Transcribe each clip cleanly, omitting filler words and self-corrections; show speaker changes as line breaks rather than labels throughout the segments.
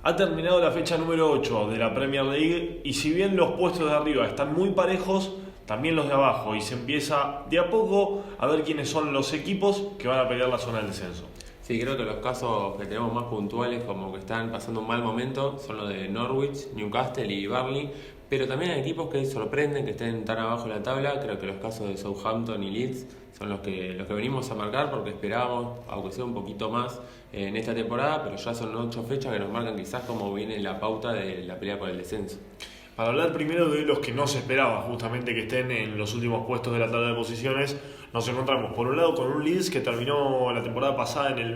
Ha terminado la fecha número 8 de la Premier League y si bien los puestos de arriba están muy parejos, también los de abajo y se empieza de a poco a ver quiénes son los equipos que van a pelear la zona del descenso.
Sí, creo que los casos que tenemos más puntuales, como que están pasando un mal momento, son los de Norwich, Newcastle y Burnley, pero también hay equipos que sorprenden que estén tan abajo en la tabla. Creo que los casos de Southampton y Leeds son los que venimos a marcar porque esperábamos, aunque sea un poquito más en esta temporada, pero ya son 8 fechas que nos marcan quizás cómo viene la pauta de la pelea por el descenso.
Para hablar primero de los que no se esperaba justamente que estén en los últimos puestos de la tabla de posiciones, nos encontramos por un lado con un Leeds que terminó la temporada pasada en el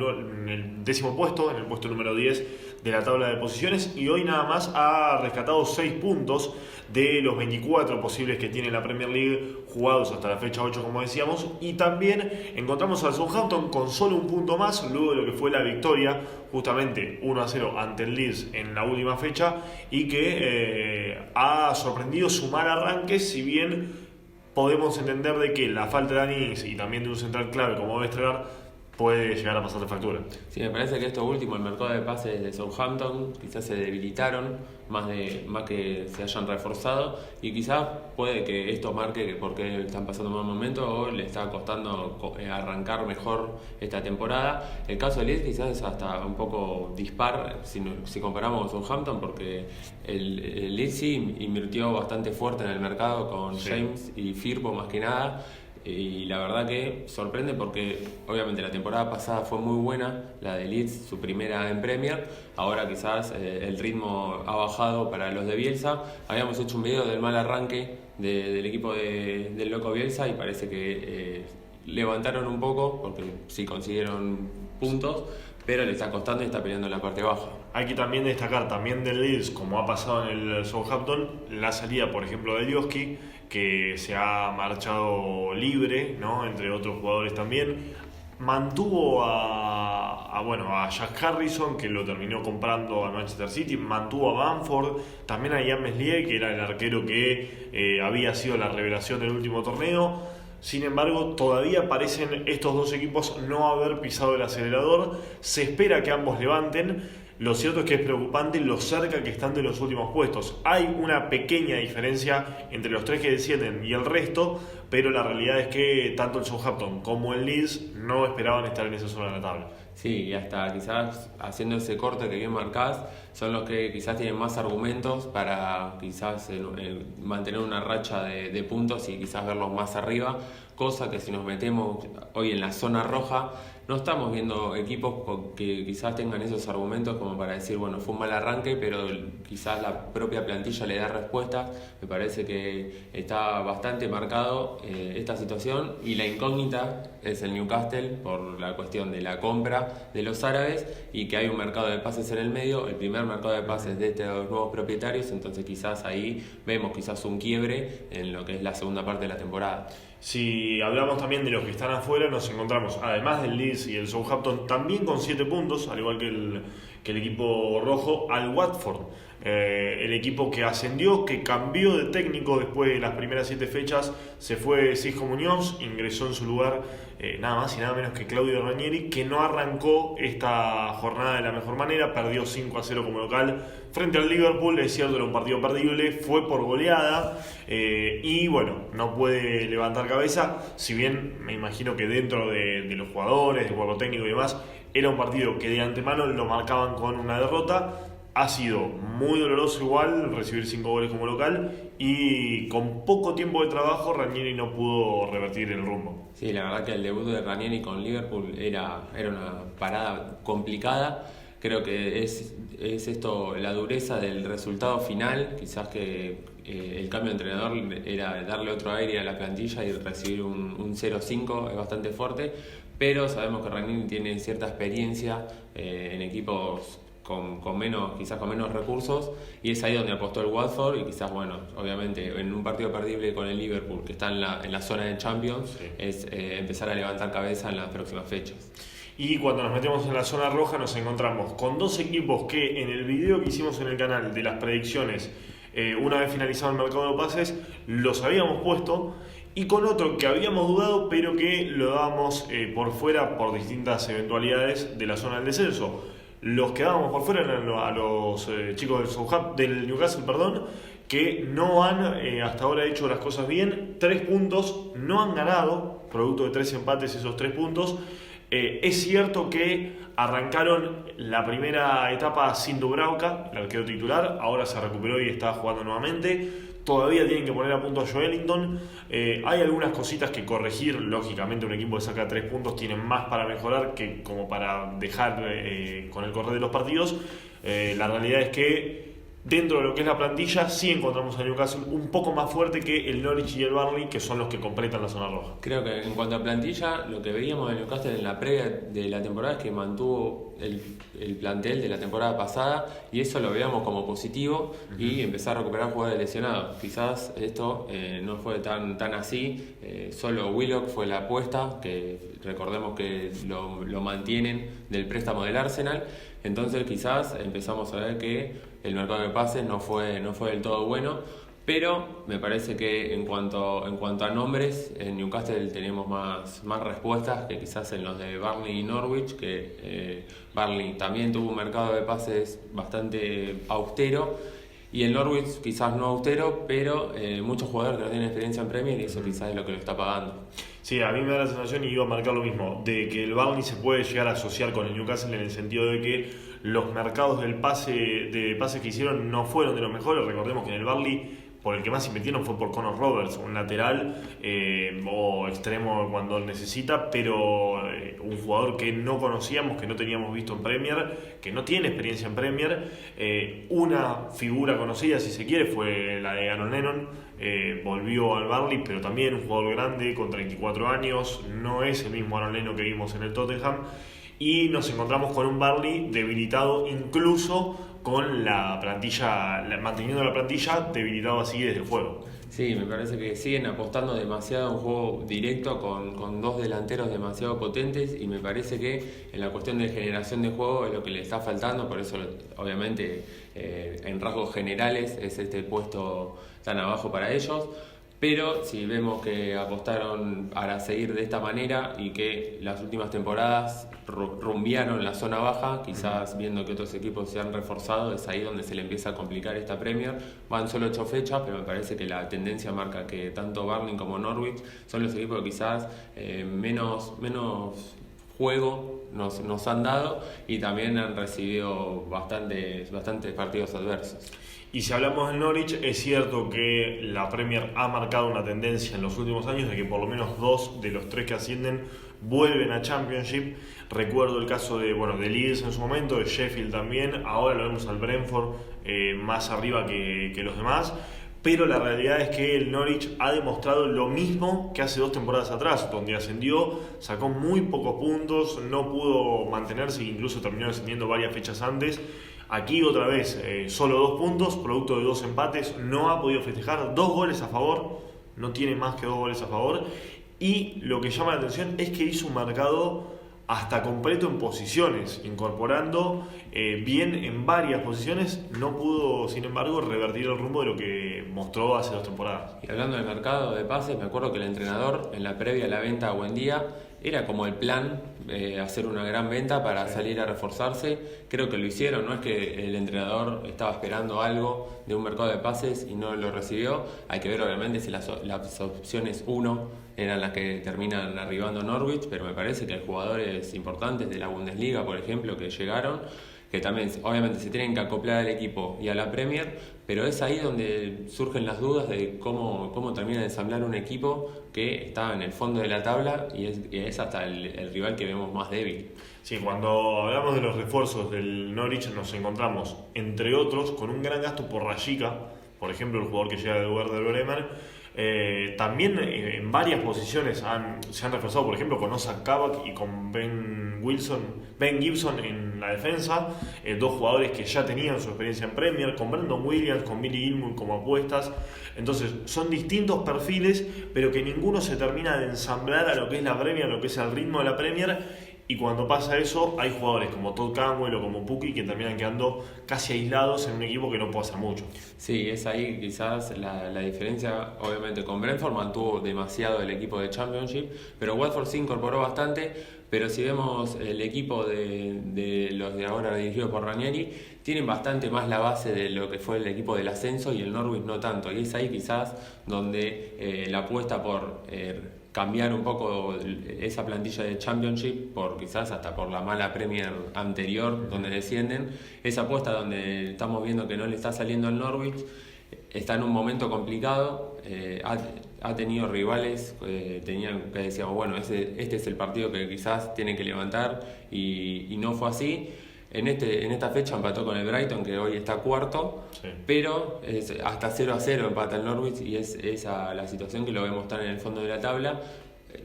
10º puesto, en el puesto número 10 de la tabla de posiciones, y hoy nada más ha rescatado 6 puntos de los 24 posibles que tiene la Premier League jugados hasta la fecha 8, como decíamos. Y también encontramos al Southampton con solo un punto más luego de lo que fue la victoria justamente 1-0 ante el Leeds en la última fecha, y que ha sorprendido su mal arranque, si bien podemos entender de que la falta de Anis y también de un central clave como Vestergaard puede llegar a pasar de factura.
Sí, me parece que esto último, el mercado de pases de Southampton, quizás se debilitaron más que se hayan reforzado, y quizás puede que esto marque que porque están pasando un mal momento o le está costando arrancar mejor esta temporada. El caso de Leeds quizás es hasta un poco dispar si comparamos con Southampton, porque el Leeds sí invirtió bastante fuerte en el mercado con James y Firpo más que nada. Y la verdad que sorprende porque obviamente la temporada pasada fue muy buena, la de Leeds, su primera en Premier. Ahora quizás el ritmo ha bajado para los de Bielsa. Habíamos hecho un video del mal arranque del equipo del Loco Bielsa y parece que levantaron un poco porque sí consiguieron puntos, pero le está costando y está peleando en la parte baja.
Hay que también destacar también del Leeds, como ha pasado en el Southampton, la salida, por ejemplo, de Lioski, que se ha marchado libre, ¿no? Entre otros jugadores también. Mantuvo a Jack Harrison, que lo terminó comprando al Manchester City. Mantuvo a Bamford, también a Ian Meslier, que era el arquero que había sido la revelación del último torneo. Sin embargo, todavía parecen estos dos equipos no haber pisado el acelerador. Se espera que ambos levanten. Lo cierto es que es preocupante lo cerca que están de los últimos puestos. Hay una pequeña diferencia entre los tres que descienden y el resto, pero la realidad es que tanto el Southampton como el Leeds no esperaban estar en esa zona de la tabla.
Sí, y hasta quizás haciendo ese corte que bien marcás, son los que quizás tienen más argumentos para quizás mantener una racha de puntos y quizás verlos más arriba, cosa que si nos metemos hoy en la zona roja, no estamos viendo equipos que quizás tengan esos argumentos como para decir, bueno, fue un mal arranque, pero quizás la propia plantilla le da respuestas. Me parece que está bastante marcado esta situación, y la incógnita es el Newcastle por la cuestión de la compra de los árabes y que hay un mercado de pases en el medio, el primer mercado de pases de estos nuevos propietarios, entonces quizás ahí vemos quizás un quiebre en lo que es la segunda parte de la temporada.
Si hablamos también de los que están afuera, nos encontramos, además del Leeds y el Southampton, también con 7 puntos, al igual que el equipo rojo, al Watford. El equipo que ascendió, que cambió de técnico después de las primeras 7 fechas, se fue Sisco Muñoz, ingresó en su lugar nada más y nada menos que Claudio Ranieri, que no arrancó esta jornada de la mejor manera, perdió 5-0 como local frente al Liverpool. Es cierto, era un partido perdible, fue por goleada y bueno, no puede levantar cabeza, si bien me imagino que dentro de los jugadores, del cuerpo técnico y demás, era un partido que de antemano lo marcaban con una derrota. Ha sido muy doloroso igual recibir 5 goles como local, y con poco tiempo de trabajo Ranieri no pudo revertir el rumbo.
Sí, la verdad que el debut de Ranieri con Liverpool era una parada complicada. Creo que es esto la dureza del resultado final, quizás que el cambio de entrenador era darle otro aire a la plantilla y recibir un 0-5 es bastante fuerte, pero sabemos que Ranieri tiene cierta experiencia en equipos quizás con menos recursos, y es ahí donde apostó el Watford. Y quizás, bueno, obviamente en un partido perdible con el Liverpool, que está en la zona de Champions, sí, es empezar a levantar cabeza en las próximas fechas.
Y cuando nos metemos en la zona roja nos encontramos con dos equipos que en el video que hicimos en el canal de las predicciones, una vez finalizado el mercado de pases, los habíamos puesto, y con otro que habíamos dudado pero que lo dábamos por fuera por distintas eventualidades de la zona del descenso. los que dábamos por fuera eran a los chicos del Newcastle, perdón, que no han hasta ahora hecho las cosas bien. 3 puntos, no han ganado, producto de 3 empates esos 3 puntos. Es cierto que arrancaron la primera etapa sin Dubravka, el arquero titular, ahora se recuperó y está jugando nuevamente. Todavía tienen que poner a punto a Joelinton. Hay algunas cositas que corregir. Lógicamente un equipo que saca 3 puntos tiene más para mejorar que como para dejar con el correr de los partidos. La realidad es que dentro de lo que es la plantilla sí encontramos a Newcastle un poco más fuerte que el Norwich y el Burnley, que son los que completan la zona roja.
Creo que en cuanto a plantilla, lo que veíamos de Newcastle en la previa de la temporada es que mantuvo el plantel de la temporada pasada, y eso lo veíamos como positivo, y empezar a recuperar jugadores lesionados. Quizás esto no fue tan así, solo Willock fue la apuesta, que recordemos que lo mantienen del préstamo del Arsenal. Entonces quizás empezamos a ver que el mercado de pases no fue del todo bueno, pero me parece que en cuanto a nombres, en Newcastle tenemos más respuestas que quizás en los de Burnley y Norwich, que Burnley también tuvo un mercado de pases bastante austero, y el Norwich quizás no austero, pero muchos jugadores que no tienen experiencia en Premier, y eso quizás es lo que lo está pagando.
Sí, a mí me da la sensación, y iba a marcar lo mismo, de que el Burnley se puede llegar a asociar con el Newcastle en el sentido de que los mercados de pases que hicieron no fueron de los mejores. Recordemos que en el Burnley por el que más invirtieron fue por Connor Roberts, un lateral o extremo cuando necesita, pero un jugador que no conocíamos, que no teníamos visto en Premier, que no tiene experiencia en Premier. Una figura conocida, si se quiere, fue la de Aaron Lennon. Volvió al Burnley, pero también un jugador grande con 34 años, no es el mismo Aaron Lennon que vimos en el Tottenham, y nos encontramos con un Burnley debilitado, incluso con la plantilla, manteniendo la plantilla debilitado así desde el juego.
Sí, me parece que siguen apostando demasiado a un juego directo con dos delanteros demasiado potentes, y me parece que en la cuestión de generación de juego es lo que le está faltando. Por eso obviamente en rasgos generales es este puesto tan abajo para ellos. Pero si vemos que apostaron para seguir de esta manera y que las últimas temporadas rumbearon la zona baja, quizás viendo que otros equipos se han reforzado, es ahí donde se le empieza a complicar esta Premier. Van solo 8 fechas, pero me parece que la tendencia marca que tanto Burnley como Norwich son los equipos que quizás menos juego nos han dado, y también han recibido bastantes partidos adversos.
Y si hablamos del Norwich, es cierto que la Premier ha marcado una tendencia en los últimos años de que por lo menos 2 de los 3 que ascienden vuelven a Championship. Recuerdo el caso de Leeds en su momento, de Sheffield también, ahora lo vemos al Brentford más arriba que los demás. Pero la realidad es que el Norwich ha demostrado lo mismo que hace 2 temporadas atrás, donde ascendió, sacó muy pocos puntos, no pudo mantenerse e incluso terminó descendiendo varias fechas antes. Aquí otra vez, solo 2 puntos, producto de 2 empates, no ha podido festejar, 2 goles a favor, no tiene más que 2 goles a favor. Y lo que llama la atención es que hizo un mercado hasta completo en posiciones, incorporando bien en varias posiciones. No pudo, sin embargo, revertir el rumbo de lo que mostró hace 2 temporadas.
Y hablando del mercado de pases, me acuerdo que el entrenador en la previa a la venta a Buendía era como el plan, hacer una gran venta para salir a reforzarse. Creo que lo hicieron, no es que el entrenador estaba esperando algo de un mercado de pases y no lo recibió. Hay que ver obviamente si las opciones 1 eran las que terminan arribando Norwich, pero me parece que hay jugadores importantes de la Bundesliga, por ejemplo, que llegaron, que también obviamente se tienen que acoplar al equipo y a la Premier, pero es ahí donde surgen las dudas de cómo termina de ensamblar un equipo que está en el fondo de la tabla y es hasta el rival que vemos más débil.
Sí, cuando hablamos de los refuerzos del Norwich nos encontramos, entre otros, con un gran gasto por Rashica, por ejemplo, el jugador que llega del Werder Bremen. También en varias posiciones se han reforzado, por ejemplo, con Ozan Kabak y con Ben Gibson en la defensa, 2 jugadores que ya tenían su experiencia en Premier, con Brandon Williams, con Billy Gilmour como apuestas. Entonces son distintos perfiles, pero que ninguno se termina de ensamblar a lo que es la Premier, a lo que es el ritmo de la Premier. Y cuando pasa eso, hay jugadores como Todd Cantwell o como Pukki que terminan quedando casi aislados en un equipo que no puede hacer mucho.
Sí, es ahí quizás la diferencia. Obviamente con Brentford mantuvo demasiado el equipo de Championship, pero Watford se incorporó bastante. pero si vemos el equipo de los de ahora dirigidos por Ranieri, tienen bastante más la base de lo que fue el equipo del ascenso y el Norwich no tanto, y es ahí quizás donde la apuesta por cambiar un poco esa plantilla de Championship, por quizás hasta por la mala Premier anterior donde descienden, esa apuesta donde estamos viendo que no le está saliendo al Norwich, está en un momento complicado, ha tenido rivales, tenían que decíamos, bueno, este es el partido que quizás tienen que levantar y no fue así. En esta fecha empató con el Brighton, que hoy está cuarto, sí. Pero hasta 0-0 empata el Norwich y es esa la situación que lo vemos estar en el fondo de la tabla.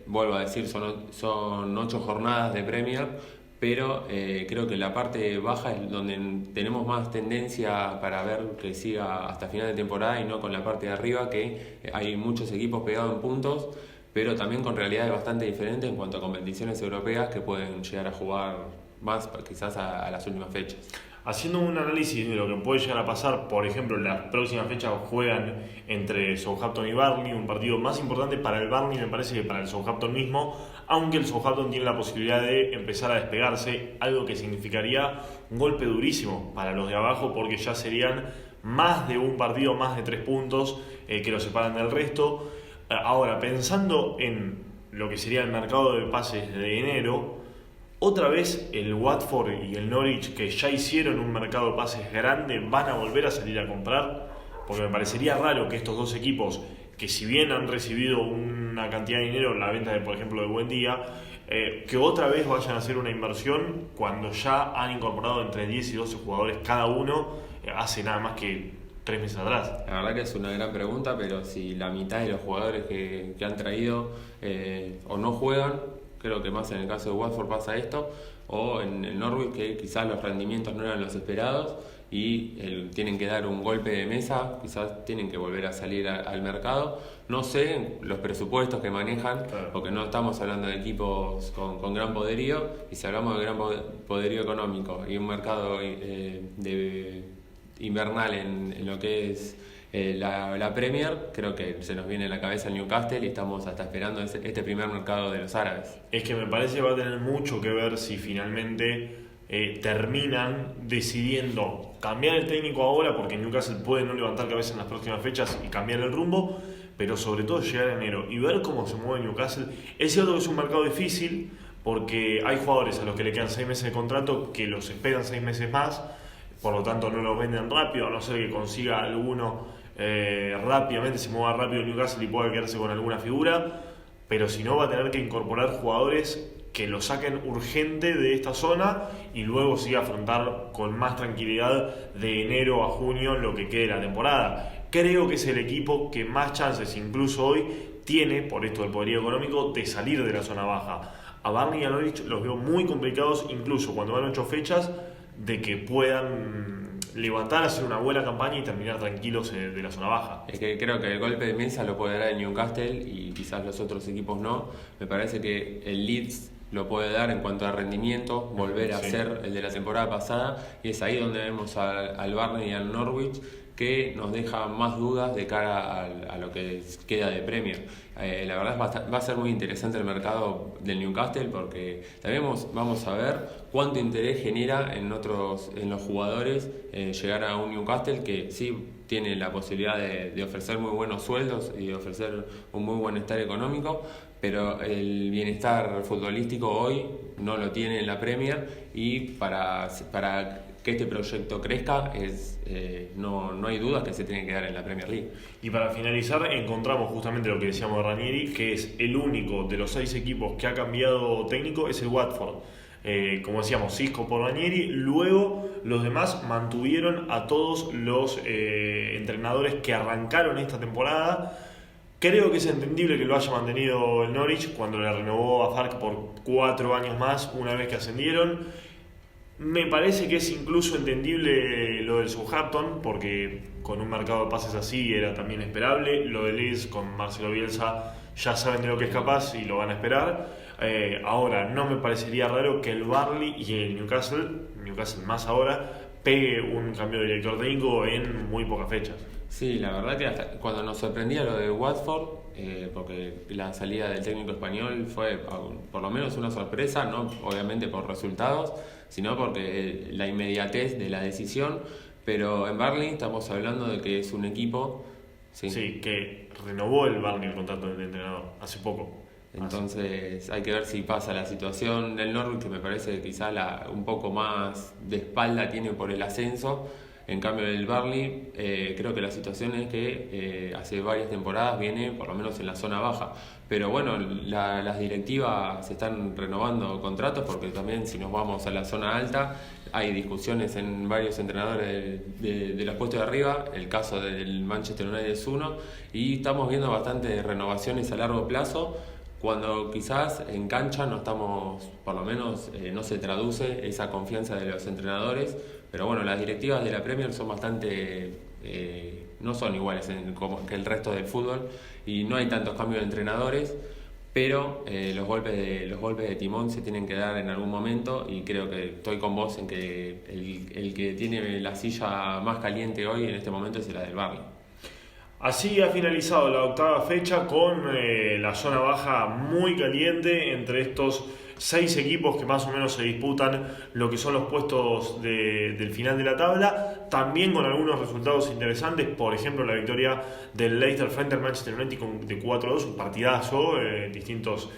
Vuelvo a decir, son 8 jornadas de Premier, pero creo que la parte baja es donde tenemos más tendencia para ver que siga hasta final de temporada y no con la parte de arriba, que hay muchos equipos pegados en puntos, pero también con realidades bastante diferentes en cuanto a competiciones europeas que pueden llegar a jugar más quizás a las últimas fechas.
Haciendo un análisis de lo que puede llegar a pasar, por ejemplo, en las próximas fechas juegan entre Southampton y Burnley, un partido más importante para el Burnley me parece que para el Southampton mismo, aunque el Southampton tiene la posibilidad de empezar a despegarse, algo que significaría un golpe durísimo para los de abajo, porque ya serían más de un partido, más de 3 puntos que los separan del resto. Ahora, pensando en lo que sería el mercado de pases de enero, otra vez el Watford y el Norwich, que ya hicieron un mercado de pases grande, van a volver a salir a comprar, porque me parecería raro que estos dos equipos, que si bien han recibido una cantidad de dinero en la venta de, por ejemplo, de Buendía, que otra vez vayan a hacer una inversión cuando ya han incorporado entre 10 y 12 jugadores cada uno hace nada más que 3 meses atrás.
La verdad que es una gran pregunta, pero si la mitad de los jugadores que han traído o no juegan, creo que más en el caso de Watford pasa esto, o en el Norwich, que quizás los rendimientos no eran los esperados y tienen que dar un golpe de mesa, quizás tienen que volver a salir al mercado. No sé los presupuestos que manejan, claro, porque no estamos hablando de equipos con gran poderío, y si hablamos de gran poderío económico y un mercado invernal en lo que es la Premier, creo que se nos viene a la cabeza el Newcastle y estamos hasta esperando este primer mercado de los árabes.
Es que me parece que va a tener mucho que ver si finalmente terminan decidiendo cambiar el técnico ahora, porque Newcastle puede no levantar cabeza en las próximas fechas y cambiar el rumbo, pero sobre todo llegar a enero y ver cómo se mueve Newcastle. Es cierto que es un mercado difícil porque hay jugadores a los que le quedan 6 meses de contrato que los esperan 6 meses más, por lo tanto no los venden rápido, a no ser que consiga alguno rápidamente, se mueva rápido Newcastle y pueda quedarse con alguna figura, pero si no va a tener que incorporar jugadores que lo saquen urgente de esta zona y luego sí afrontar con más tranquilidad de enero a junio lo que quede de la temporada. Creo que es el equipo que más chances incluso hoy tiene, por esto del poderío económico, de salir de la zona baja. A Burnley y a Norwich los veo muy complicados, incluso cuando van 8 fechas, de que puedan levantar, hacer una buena campaña y terminar tranquilos de la zona baja.
Es que creo que el golpe de mesa lo puede dar el Newcastle y quizás los otros equipos no. Me parece que el Leeds lo puede dar en cuanto a rendimiento, volver a ser el de la temporada pasada, y es ahí donde vemos al Burnley y al Norwich, que nos deja más dudas de cara a lo que queda de Premier. La verdad va a ser muy interesante el mercado del Newcastle, porque también vamos a ver cuánto interés genera en los jugadores llegar a un Newcastle que sí tiene la posibilidad de ofrecer muy buenos sueldos y de ofrecer un muy buen estar económico, pero el bienestar futbolístico hoy no lo tiene en la Premier, y para que este proyecto crezca no hay dudas que se tiene que dar en la Premier League.
Y para finalizar, encontramos justamente lo que decíamos de Ranieri, que es el único de los 6 equipos que ha cambiado técnico, es el Watford. Como decíamos, Xisco por Ranieri, luego los demás mantuvieron a todos los entrenadores que arrancaron esta temporada. Creo que es entendible que lo haya mantenido el Norwich cuando le renovó a Farke por 4 años más una vez que ascendieron. Me parece que es incluso entendible lo del Southampton, porque con un mercado de pases así era también esperable. Lo de Leeds con Marcelo Bielsa ya saben de lo que es capaz y lo van a esperar. Ahora, no me parecería raro que el Burnley y el Newcastle más ahora, pegue un cambio de director técnico en muy pocas fechas.
Sí, la verdad que hasta cuando nos sorprendía lo de Watford, porque la salida del técnico español fue por lo menos una sorpresa, no obviamente por resultados, sino porque la inmediatez de la decisión, pero en Burnley estamos hablando de que es un equipo...
Sí, que renovó el Burnley el contrato del entrenador hace poco.
Entonces hay que ver si pasa la situación del Norwich, que me parece que quizá un poco más de espalda tiene por el ascenso. En cambio el Burnley, creo que la situación es que hace varias temporadas viene por lo menos en la zona baja. Pero bueno, las directivas se están renovando contratos, porque también si nos vamos a la zona alta hay discusiones en varios entrenadores de los puestos de arriba. El caso del Manchester United es uno, y estamos viendo bastantes renovaciones a largo plazo, cuando quizás en cancha no estamos, por lo menos no se traduce esa confianza de los entrenadores. Pero bueno, las directivas de la Premier son bastante, no son iguales que el resto del fútbol, y no hay tantos cambios de entrenadores, pero los golpes de timón se tienen que dar en algún momento, y creo que estoy con vos en que el que tiene la silla más caliente hoy en este momento es la del Burnley.
Así ha finalizado la octava fecha con la zona baja muy caliente entre estos 6 equipos que más o menos se disputan lo que son los puestos del final de la tabla, también con algunos resultados interesantes, por ejemplo la victoria del Leicester frente al Manchester United de 4-2, un partidazo, distintos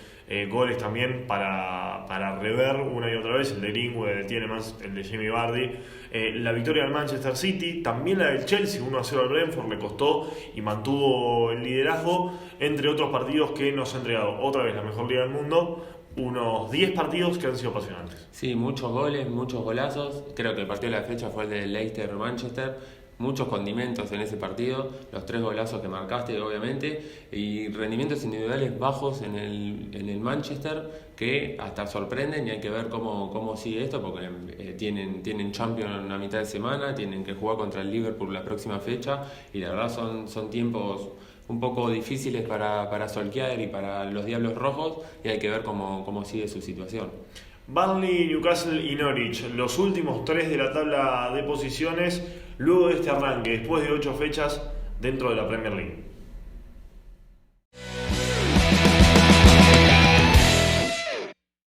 goles también para rever una y otra vez, el de Greenwood, el de Tielemans, el de Jamie Vardy. La victoria del Manchester City, también la del Chelsea 1-0 al Brentford, le costó y mantuvo el liderazgo, entre otros partidos que nos ha entregado otra vez la mejor liga del mundo, unos 10 partidos que han sido apasionantes.
Sí, muchos goles, muchos golazos. Creo que el partido de la fecha fue el de Leicester-Manchester. Muchos condimentos en ese partido, los 3 golazos que marcaste obviamente, y rendimientos individuales bajos en el Manchester, que hasta sorprenden, y hay que ver cómo sigue esto, porque tienen Champions a mitad de semana, tienen que jugar contra el Liverpool la próxima fecha, y la verdad son tiempos un poco difíciles para Solskjaer y para los Diablos Rojos, y hay que ver cómo sigue su situación.
Burnley, Newcastle y Norwich, los últimos 3 de la tabla de posiciones luego de este arranque, después de 8 fechas dentro de la Premier League.